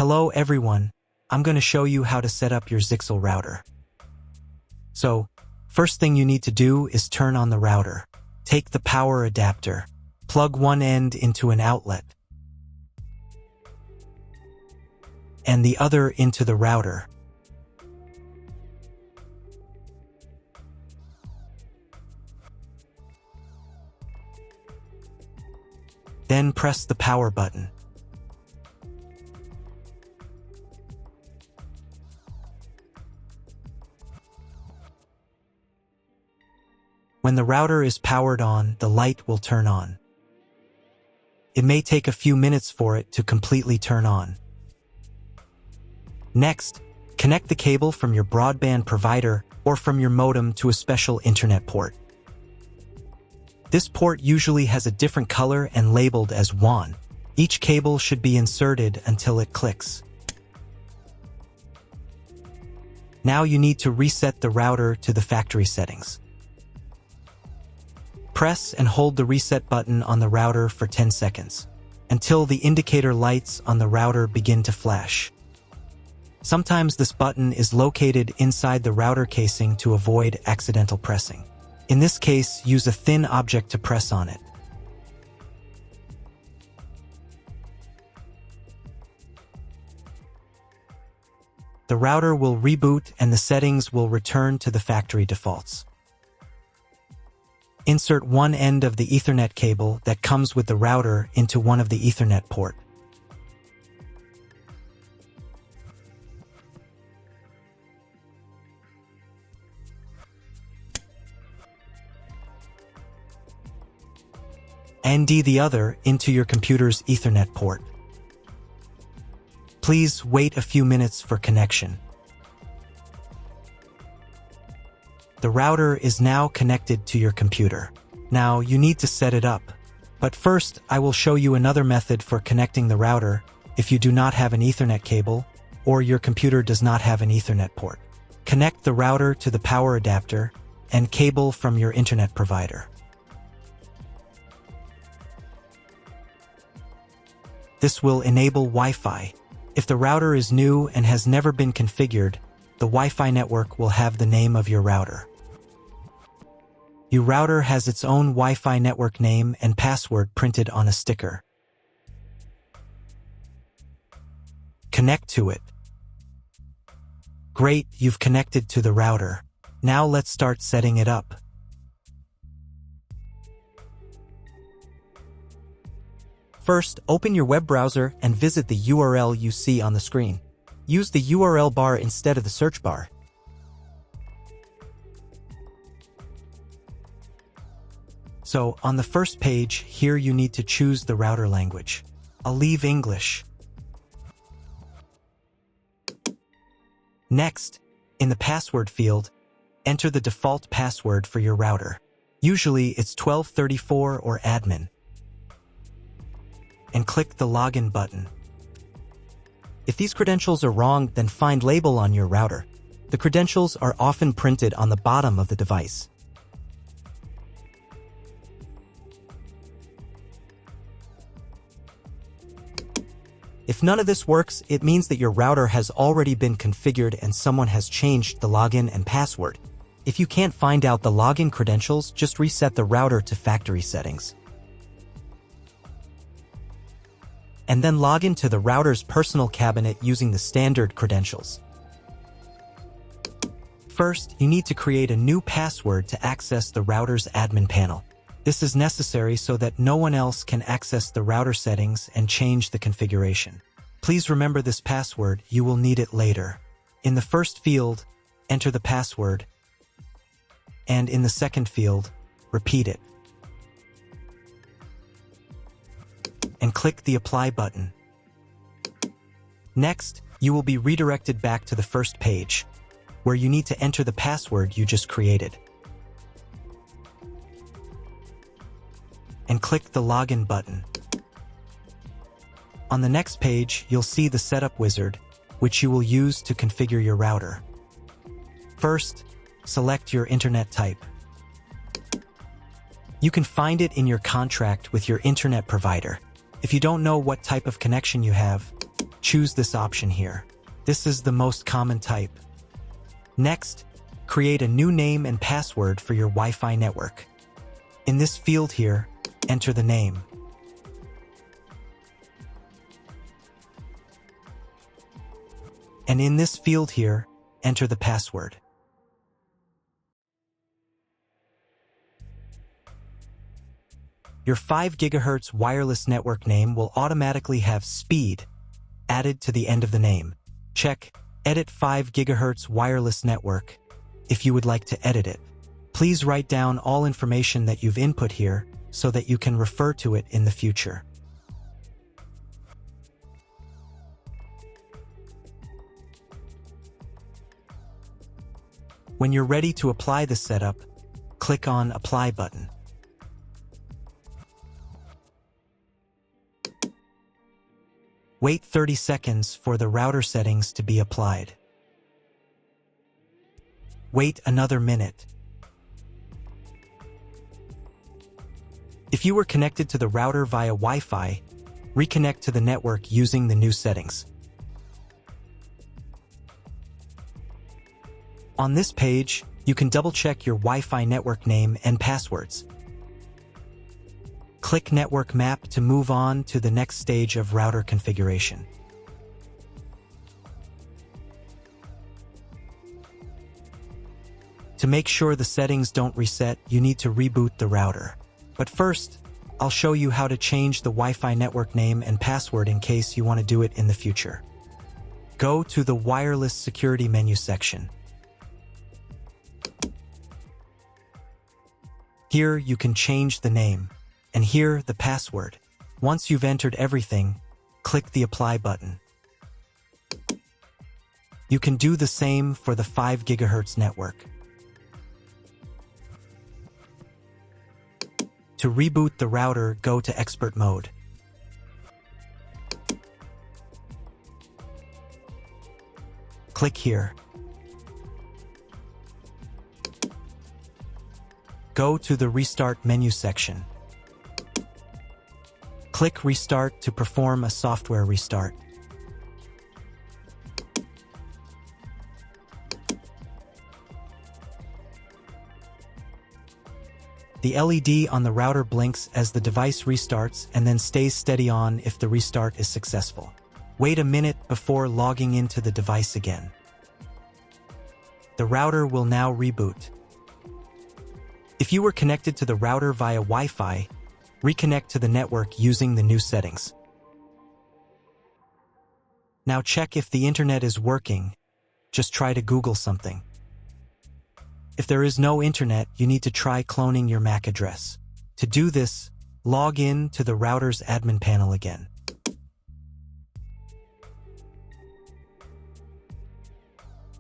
Hello everyone, I'm going to show you how to set up your Zyxel router. So, first thing you need to do is turn on the router. Take the power adapter, plug one end into an outlet, and the other into the router. Then press the power button. When the router is powered on, the light will turn on. It may take a few minutes for it to completely turn on. Next, connect the cable from your broadband provider or from your modem to a special internet port. This port usually has a different color and labeled as WAN. Each cable should be inserted until it clicks. Now you need to reset the router to the factory settings. Press and hold the reset button on the router for 10 seconds, until the indicator lights on the router begin to flash. Sometimes this button is located inside the router casing to avoid accidental pressing. In this case, use a thin object to press on it. The router will reboot and the settings will return to the factory defaults. Insert one end of the Ethernet cable that comes with the router into one of the Ethernet port. And the other into your computer's Ethernet port. Please wait a few minutes for connection. The router is now connected to your computer. Now you need to set it up. But first, I will show you another method for connecting the router if you do not have an Ethernet cable or your computer does not have an Ethernet port. Connect the router to the power adapter and cable from your internet provider. This will enable Wi-Fi. If the router is new and has never been configured, the Wi-Fi network will have the name of your router. Your router has its own Wi-Fi network name and password printed on a sticker. Connect to it. Great, you've connected to the router. Now let's start setting it up. First, open your web browser and visit the URL you see on the screen. Use the URL bar instead of the search bar. So, on the first page, here you need to choose the router language. I'll leave English. Next, in the password field, enter the default password for your router. Usually, it's 1234 or admin. And click the login button. If these credentials are wrong, then find label on your router. The credentials are often printed on the bottom of the device. If none of this works, it means that your router has already been configured and someone has changed the login and password. If you can't find out the login credentials, just reset the router to factory settings. And then log into the router's personal cabinet using the standard credentials. First, you need to create a new password to access the router's admin panel. This is necessary so that no one else can access the router settings and change the configuration. Please remember this password, you will need it later. In the first field, enter the password, and in the second field, repeat it. And click the Apply button. Next, you will be redirected back to the first page, where you need to enter the password you just created. And click the Login button. On the next page, you'll see the Setup wizard, which you will use to configure your router. First, select your internet type. You can find it in your contract with your internet provider. If you don't know what type of connection you have, Choose this option here. This is the most common type. Next, create a new name and password for your Wi-Fi network. In this field here, enter the name. And in this field here, enter the password. Your 5 GHz wireless network name will automatically have speed added to the end of the name. Check Edit 5 GHz wireless network if you would like to edit it. Please write down all information that you've input here so that you can refer to it in the future. When you're ready to apply the setup, click on Apply button. Wait 30 seconds for the router settings to be applied. Wait another minute. If you were connected to the router via Wi-Fi, reconnect to the network using the new settings. On this page, you can double-check your Wi-Fi network name and passwords. Click Network Map to move on to the next stage of router configuration. To make sure the settings don't reset, you need to reboot the router. But first, I'll show you how to change the Wi-Fi network name and password in case you want to do it in the future. Go to the Wireless Security menu section. Here you can change the name, and here the password. Once you've entered everything, click the Apply button. You can do the same for the 5 GHz network. To reboot the router, go to Expert Mode. Click here. Go to the Restart menu section. Click Restart to perform a software restart. The LED on the router blinks as the device restarts and then stays steady on if the restart is successful. Wait a minute before logging into the device again. The router will now reboot. If you were connected to the router via Wi-Fi, reconnect to the network using the new settings. Now check if the internet is working. Just try to Google something. If there is no internet, you need to try cloning your MAC address. To do this, log in to the router's admin panel again.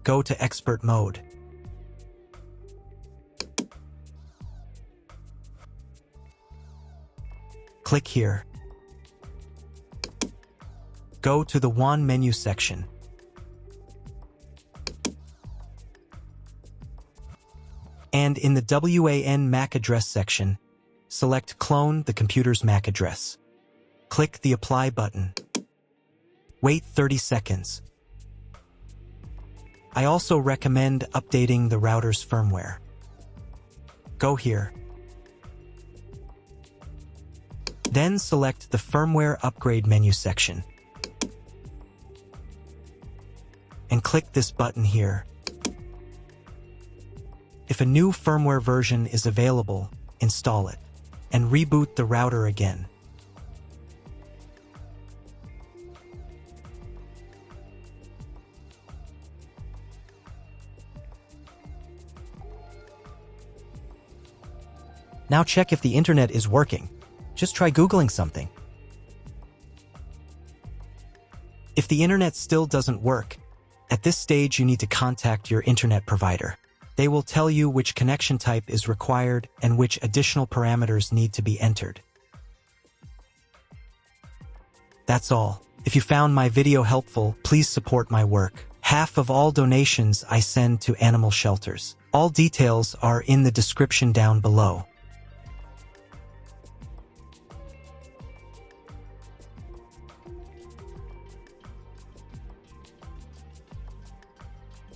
Go to Expert Mode. Click here. Go to the WAN menu section. And in the WAN MAC address section, select Clone the computer's MAC address. Click the Apply button. Wait 30 seconds. I also recommend updating the router's firmware. Go here. Then select the Firmware Upgrade menu section. And click this button here. If a new firmware version is available, install it, and reboot the router again. Now check if the internet is working. Just try Googling something. If the internet still doesn't work, at this stage you need to contact your internet provider. They will tell you which connection type is required and which additional parameters need to be entered. That's all. If you found my video helpful, please support my work. Half of all donations I send to animal shelters. All details are in the description down below.